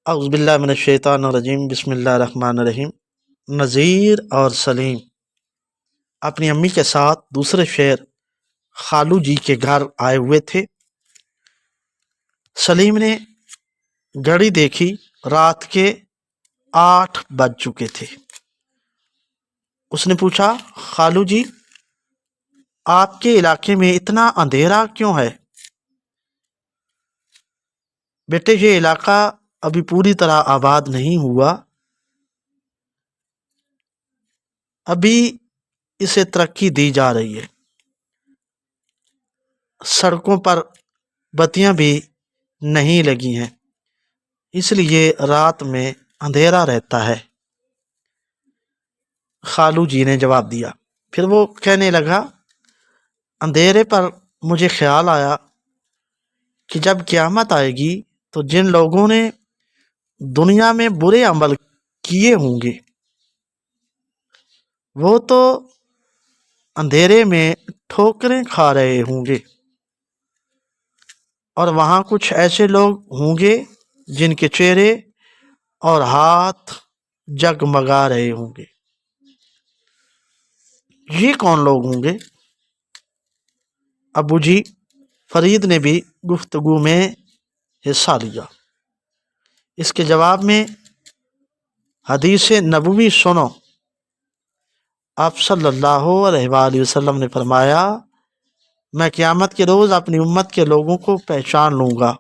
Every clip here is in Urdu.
اعوذ باللہ من الشیطان الرجیم، بسم اللہ الرحمن الرحیم۔ نذیر اور سلیم اپنی امی کے ساتھ دوسرے شہر خالو جی کے گھر آئے ہوئے تھے۔ سلیم نے گھڑی دیکھی، رات کے 8 بج چکے تھے۔ اس نے پوچھا، خالو جی آپ کے علاقے میں اتنا اندھیرا کیوں ہے؟ بیٹے یہ علاقہ ابھی پوری طرح آباد نہیں ہوا، ابھی اسے ترقی دی جا رہی ہے، سڑکوں پر بتیاں بھی نہیں لگی ہیں، اس لیے رات میں اندھیرا رہتا ہے۔ خالو جی نے جواب دیا۔ پھر وہ کہنے لگا، اندھیرے پر مجھے خیال آیا کہ جب قیامت آئے گی تو جن لوگوں نے دنیا میں برے عمل کیے ہوں گے وہ تو اندھیرے میں ٹھوکریں کھا رہے ہوں گے، اور وہاں کچھ ایسے لوگ ہوں گے جن کے چہرے اور ہاتھ جگمگا رہے ہوں گے۔ یہ کون لوگ ہوں گے؟ ابو جی فرید نے بھی گفتگو میں حصہ لیا۔ اس کے جواب میں حدیث نبوی سنو۔ آپ صلی اللہ علیہ وآلہ وسلم نے فرمایا، میں قیامت کے روز اپنی امت کے لوگوں کو پہچان لوں گا۔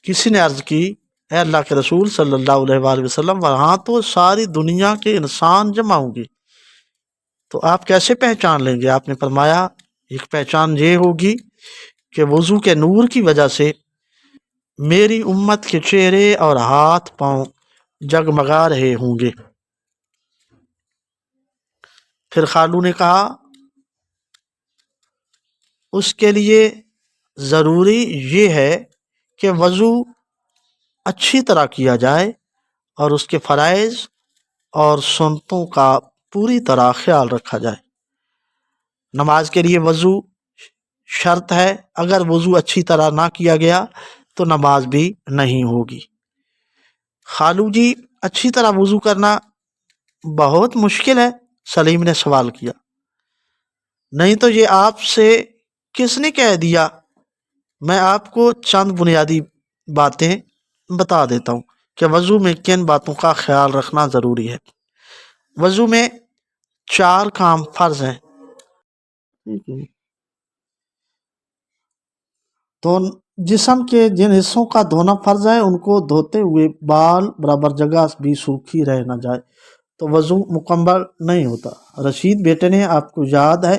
کسی نے عرض کی، اے اللہ کے رسول صلی اللہ علیہ وآلہ وسلم، وہاں تو ساری دنیا کے انسان جمع ہوں گے، تو آپ کیسے پہچان لیں گے؟ آپ نے فرمایا، ایک پہچان یہ ہوگی کہ وضو کے نور کی وجہ سے میری امت کے چہرے اور ہاتھ پاؤں جگمگا رہے ہوں گے۔ پھر خالو نے کہا، اس کے لیے ضروری یہ ہے کہ وضو اچھی طرح کیا جائے اور اس کے فرائض اور سنتوں کا پوری طرح خیال رکھا جائے۔ نماز کے لیے وضو شرط ہے، اگر وضو اچھی طرح نہ کیا گیا تو نماز بھی نہیں ہوگی۔ خالو جی اچھی طرح وضو کرنا بہت مشکل ہے؟ سلیم نے سوال کیا۔ نہیں تو یہ آپ سے کس نے کہہ دیا؟ میں آپ کو چند بنیادی باتیں بتا دیتا ہوں کہ وضو میں کن باتوں کا خیال رکھنا ضروری ہے۔ وضو میں 4 کام فرض ہیں۔ تو جسم کے جن حصوں کا دھونا فرض ہے ان کو دھوتے ہوئے بال برابر جگہ بھی سوکھی رہ نہ جائے تو وضو مکمل نہیں ہوتا۔ رشید بیٹے نے، آپ کو یاد ہے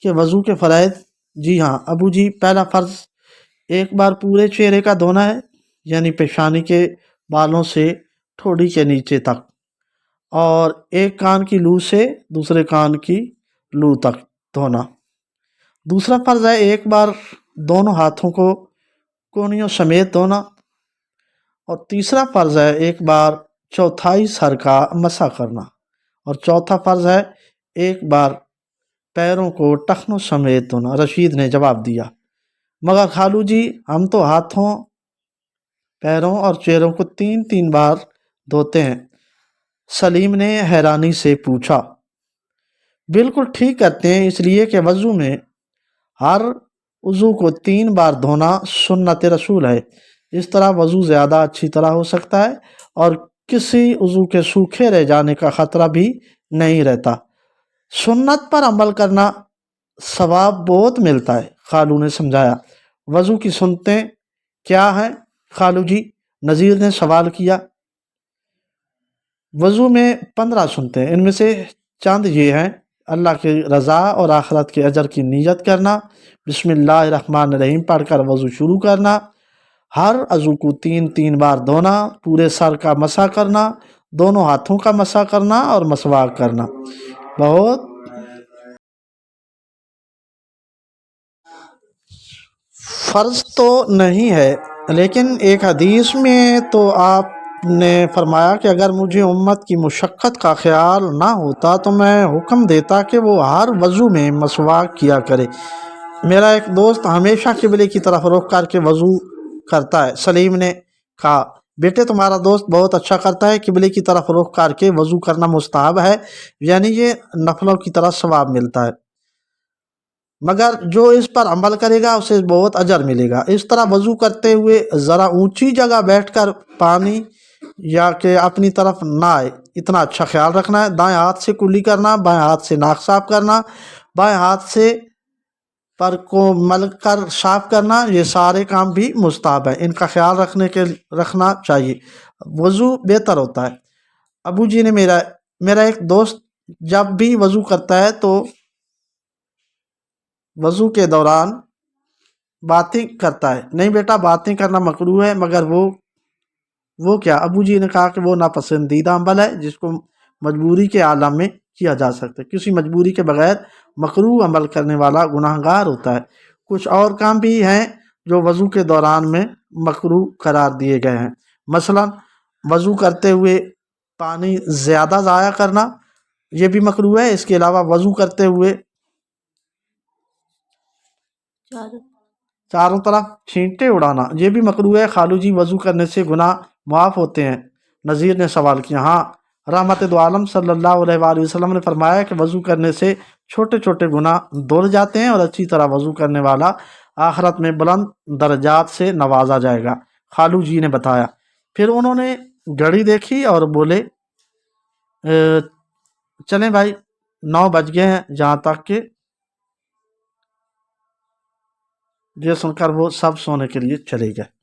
کہ وضو کے فرائض؟ جی ہاں ابو جی، پہلا فرض ایک بار پورے چہرے کا دھونا ہے، یعنی پیشانی کے بالوں سے ٹھوڑی کے نیچے تک، اور ایک کان کی لو سے دوسرے کان کی لو تک دھونا۔ دوسرا فرض ہے ایک بار دونوں ہاتھوں کو کونیوں سمیت دھونا، اور تیسرا فرض ہے ایک بار چوتھائی سر کا مسح کرنا، اور چوتھا فرض ہے ایک بار پیروں کو ٹخنوں سمیت دھونا۔ رشید نے جواب دیا، مگر خالو جی ہم تو ہاتھوں، پیروں اور چہروں کو 3 بار دھوتے ہیں۔ سلیم نے حیرانی سے پوچھا۔ بالکل ٹھیک کرتے ہیں، اس لیے کہ وضو میں ہر عضو کو 3 بار دھونا سنت رسول ہے۔ اس طرح وضو زیادہ اچھی طرح ہو سکتا ہے اور کسی عضو کے سوکھے رہ جانے کا خطرہ بھی نہیں رہتا۔ سنت پر عمل کرنا ثواب بہت ملتا ہے، خالو نے سمجھایا۔ وضو کی سنتیں کیا ہیں خالو جی؟ نذیر نے سوال کیا۔ وضو میں 15 سنتیں، ان میں سے چند یہ ہیں: اللہ کی رضا اور آخرت کے اجر کی نیت کرنا، بسم اللہ الرحمن الرحیم پڑھ کر وضو شروع کرنا، ہر عضو کو 3 بار دھونا، پورے سر کا مسح کرنا، دونوں ہاتھوں کا مسح کرنا اور مسواک کرنا۔ بہت فرض تو نہیں ہے، لیکن ایک حدیث میں تو آپ نے فرمایا کہ اگر مجھے امت کی مشقت کا خیال نہ ہوتا تو میں حکم دیتا کہ وہ ہر وضو میں مسواک کیا کرے۔ میرا ایک دوست ہمیشہ قبلے کی طرف رخ کر کے وضو کرتا ہے۔ سلیم نے کہا، بیٹے تمہارا دوست بہت اچھا کرتا ہے، قبلے کی طرف رخ کر کے وضو کرنا مستحب ہے، یعنی یہ نفلوں کی طرح ثواب ملتا ہے، مگر جو اس پر عمل کرے گا اسے بہت اجر ملے گا۔ اس طرح وضو کرتے ہوئے ذرا اونچی جگہ بیٹھ کر پانی یا کہ اپنی طرف نہ آئے اتنا اچھا خیال رکھنا ہے۔ دائیں ہاتھ سے کلی کرنا، بائیں ہاتھ سے ناک صاف کرنا، بائیں ہاتھ سے پر کو مل کر صاف کرنا، یہ سارے کام بھی مستحب ہیں، ان کا خیال رکھنا چاہیے، وضو بہتر ہوتا ہے۔ ابو جی نے میرا ایک دوست جب بھی وضو کرتا ہے تو وضو کے دوران باتیں کرتا ہے۔ نہیں بیٹا، باتیں کرنا مکروہ ہے، مگر وہ کیا؟ ابو جی نے کہا کہ وہ ناپسندیدہ عمل ہے جس کو مجبوری کے عالم میں کیا جا سکتا ہے، کسی مجبوری کے بغیر مکروہ عمل کرنے والا گناہ گار ہوتا ہے۔ کچھ اور کام بھی ہیں جو وضو کے دوران میں مکروہ قرار دیے گئے ہیں، مثلا وضو کرتے ہوئے پانی زیادہ ضائع کرنا، یہ بھی مکروہ ہے۔ اس کے علاوہ وضو کرتے ہوئے چاروں طرف چھینٹے اڑانا، یہ بھی مکروہ ہے۔ خالو جی، وضو کرنے سے گناہ معاف ہوتے ہیں؟ نذیر نے سوال کیا۔ ہاں، رحمت دو عالم صلی اللہ علیہ وآلہ وسلم نے فرمایا کہ وضو کرنے سے چھوٹے چھوٹے گناہ دھل جاتے ہیں اور اچھی طرح وضو کرنے والا آخرت میں بلند درجات سے نوازا جائے گا۔ خالو جی نے بتایا۔ پھر انہوں نے گھڑی دیکھی اور بولے چلیں بھائی 9 بج گئے ہیں، جہاں تک کہ یہ سن کر وہ سب سونے کے لیے چلے گئے۔